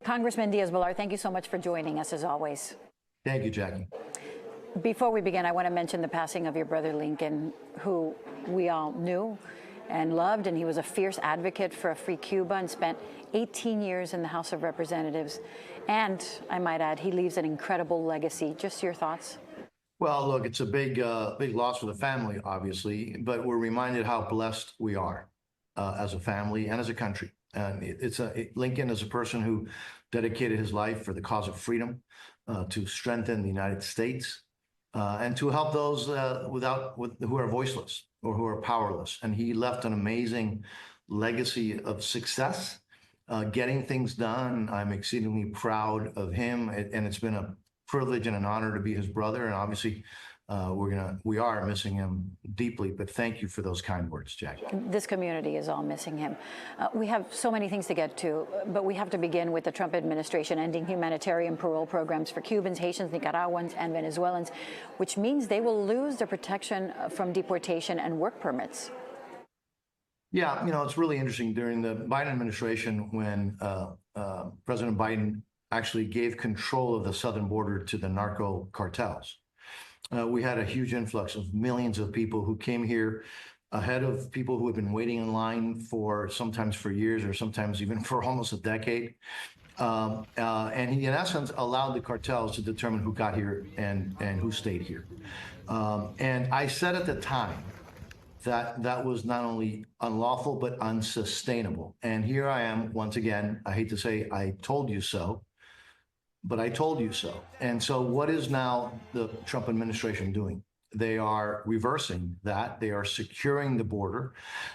Congressman Diaz-Balart, thank you so much for joining us as always. Thank you, Jackie. Before we begin, I want to mention the passing of your brother Lincoln, who we all knew and loved, and he was a fierce advocate for a free Cuba and spent 18 years in the House of Representatives. And I might add, he leaves an incredible legacy. Just your thoughts? Well, look, it's a big loss for the family, obviously, but we're reminded how blessed we are as a family and as a country. And Lincoln is a person who dedicated his life for the cause of freedom, to strengthen the United States, and to help those who are voiceless or who are powerless. And he left an amazing legacy of success, getting things done. I'm exceedingly proud of him, and it's been a privilege and an honor to be his brother. And obviously, we are missing him deeply, but thank you for those kind words, Jackie. This community is all missing him. We have so many things to get to, but we have to begin with the Trump administration ending humanitarian parole programs for Cubans, Haitians, Nicaraguans, and Venezuelans, which means they will lose the protection from deportation and work permits. Yeah, it's really interesting. During the Biden administration, when President Biden actually gave control of the southern border to the narco cartels, we had a huge influx of millions of people who came here ahead of people who had been waiting in line sometimes for years or sometimes even for almost a decade. And he, in essence, allowed the cartels to determine who got here and who stayed here. And I said at the time that was not only unlawful, but unsustainable. And here I am once again. I hate to say I told you so, but I told you so. And so what is now the Trump administration doing? They are reversing that. They are securing the border.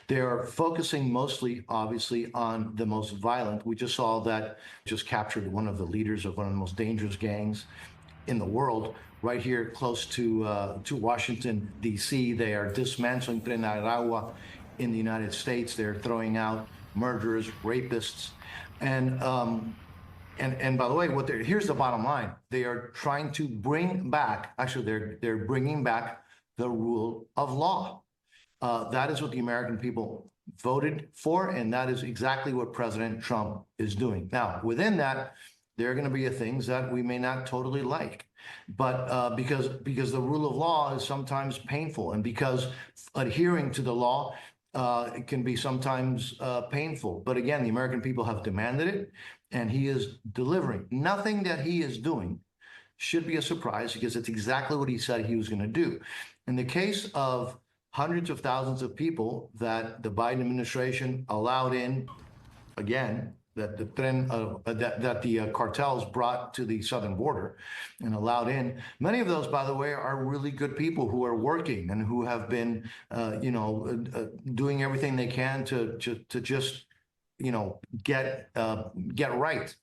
They are focusing mostly, obviously, on the most violent. We just saw that just captured one of the leaders of one of the most dangerous gangs in the world right here close to Washington, D.C. They are dismantling Tren Aragua in the United States. They're throwing out murderers, rapists. And by the way, here's the bottom line. They are trying to bring back, actually, they're bringing back the rule of law. That is what the American people voted for, and that is exactly what President Trump is doing. Now, within that, there are going to be things that we may not totally like, but because the rule of law is sometimes painful, and because adhering to the law it can be sometimes painful. But again, the American people have demanded it, and he is delivering. Nothing that he is doing should be a surprise, because it's exactly what he said he was going to do. In the case of hundreds of thousands of people that the Biden administration allowed in, again, that the cartels brought to the southern border and allowed in. Many of those, by the way, are really good people who are working and who have been, doing everything they can to just, get right.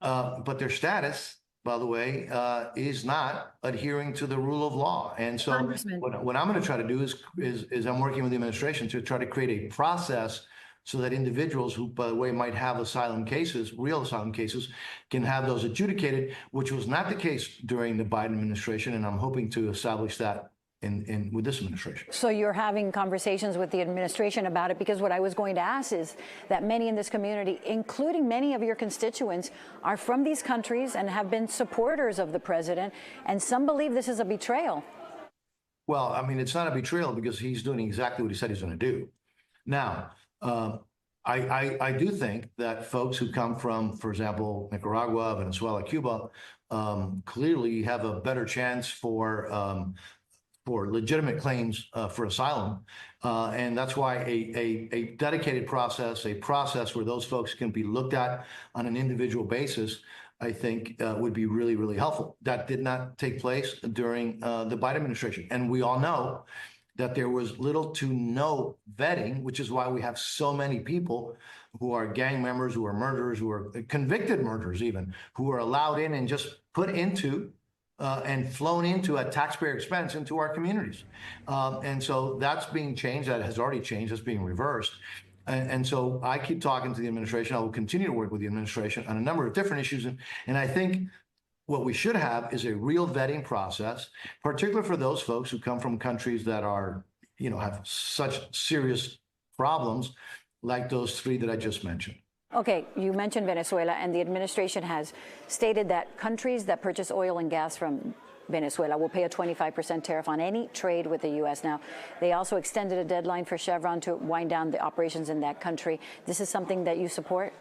But their status, by the way, is not adhering to the rule of law. And so what I'm going to try to do is I'm working with the administration to try to create a process so that individuals who, by the way, might have asylum cases, real asylum cases, can have those adjudicated, which was not the case during the Biden administration. And I'm hoping to establish that with this administration. So you're having conversations with the administration about it, because what I was going to ask is that many in this community, including many of your constituents, are from these countries and have been supporters of the president, and some believe this is a betrayal. Well, I mean, it's not a betrayal because he's doing exactly what he said he's going to do. Now, I do think that folks who come from, for example, Nicaragua, Venezuela, Cuba, clearly have a better chance for legitimate claims for asylum. And that's why a dedicated process, a process where those folks can be looked at on an individual basis, I think would be really, really helpful. That did not take place during the Biden administration. And we all know that there was little to no vetting, which is why we have so many people who are gang members, who are murderers, who are convicted murderers even, who are allowed in and just put into and flown into at taxpayer expense into our communities. And so that's being changed. That has already changed. That's being reversed. And so I keep talking to the administration. I will continue to work with the administration on a number of different issues. And I think what we should have is a real vetting process, particularly for those folks who come from countries that are, have such serious problems like those three that I just mentioned. Okay, you mentioned Venezuela, and the administration has stated that countries that purchase oil and gas from Venezuela will pay a 25% tariff on any trade with the U.S. Now, they also extended a deadline for Chevron to wind down the operations in that country. This is something that you support?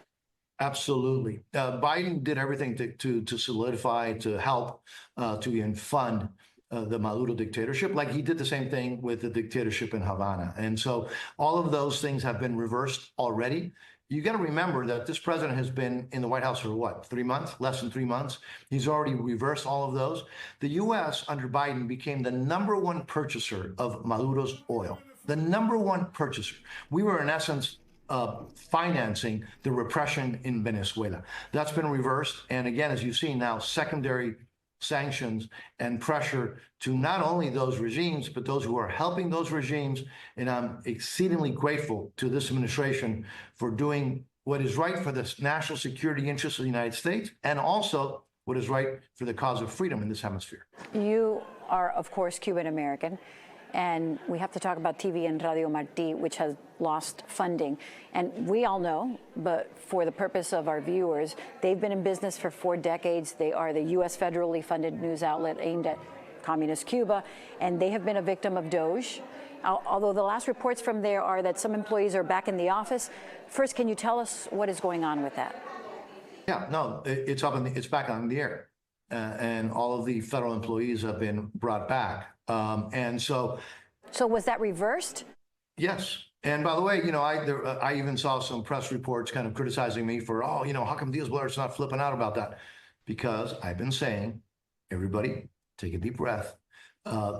Absolutely. Biden did everything to solidify, to help, to even fund the Maduro dictatorship, like he did the same thing with the dictatorship in Havana. And so all of those things have been reversed already. You got to remember that this president has been in the White House for what, 3 months, less than 3 months? He's already reversed all of those. The U.S. under Biden became the #1 purchaser of Maduro's oil, the #1 purchaser. We were, in essence, financing the repression in Venezuela. That's been reversed. And again, as you see now, secondary sanctions and pressure to not only those regimes, but those who are helping those regimes. And I'm exceedingly grateful to this administration for doing what is right for the national security interests of the United States, and also what is right for the cause of freedom in this hemisphere. You are, of course, Cuban American. And we have to talk about TV and Radio Martí, which has lost funding. And we all know, but for the purpose of our viewers, they've been in business for 4 decades. They are the U.S. federally funded news outlet aimed at communist Cuba, and they have been a victim of DOJ. Although the last reports from there are that some employees are back in the office. First, can you tell us what is going on with that? Yeah, no, it's back on the air. And all of the federal employees have been brought back. And so was that reversed? Yes. And by the way, I even saw some press reports kind of criticizing me for, how come Diaz-Balart's not flipping out about that? Because I've been saying, everybody, take a deep breath.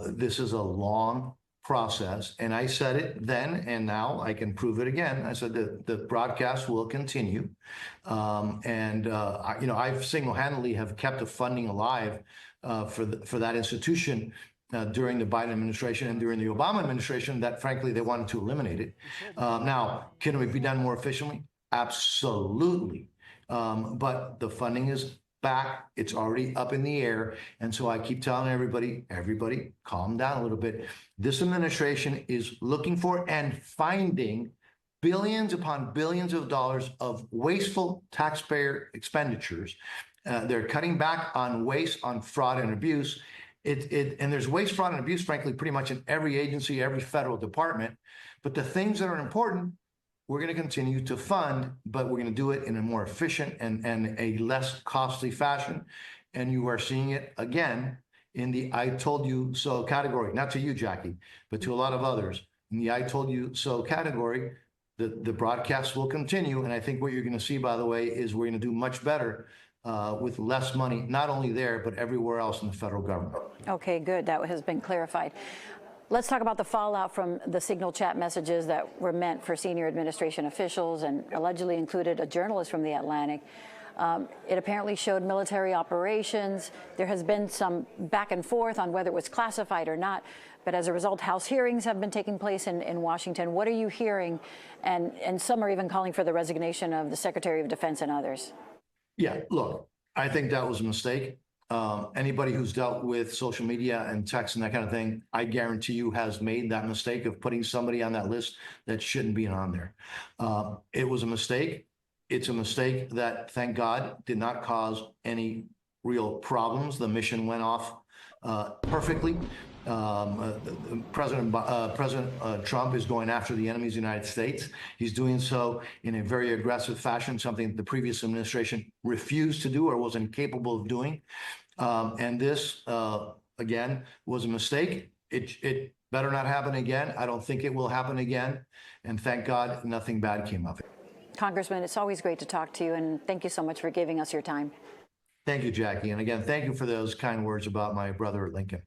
This is a long process. And I said it then, and now I can prove it again. I said that the broadcast will continue. I've single-handedly have kept the funding alive for that institution during the Biden administration and during the Obama administration that, frankly, they wanted to eliminate it. Now, can it be done more efficiently? Absolutely. But the funding is back. It's already up in the air. And so I keep telling everybody, calm down a little bit. This administration is looking for and finding billions upon billions of dollars of wasteful taxpayer expenditures. They're cutting back on waste, on fraud and abuse. And there's waste, fraud, and abuse, frankly, pretty much in every agency, every federal department. But the things that are important, we're going to continue to fund, but we're going to do it in a more efficient and a less costly fashion. And you are seeing it again in the I told you so category, not to you, Jackie, but to a lot of others. In the I told you so category, the broadcast will continue. And I think what you're going to see, by the way, is we're going to do much better with less money, not only there, but everywhere else in the federal government. Okay, good. That has been clarified. Let's talk about the fallout from the Signal chat messages that were meant for senior administration officials and allegedly included a journalist from The Atlantic. It apparently showed military operations. There has been some back and forth on whether it was classified or not. But as a result, House hearings have been taking place in Washington. What are you hearing? And some are even calling for the resignation of the Secretary of Defense and others. Yeah, look, I think that was a mistake. Anybody who's dealt with social media and text and that kind of thing, I guarantee you has made that mistake of putting somebody on that list that shouldn't be on there. It was a mistake. It's a mistake that, thank God, did not cause any real problems. The mission went off perfectly. President Trump is going after the enemies of the United States. He's doing so in a very aggressive fashion, something that the previous administration refused to do or was incapable of doing. And this, again, was a mistake. It better not happen again. I don't think it will happen again. And thank God nothing bad came of it. Congressman, it's always great to talk to you, and thank you so much for giving us your time. Thank you, Jackie. And again, thank you for those kind words about my brother Lincoln.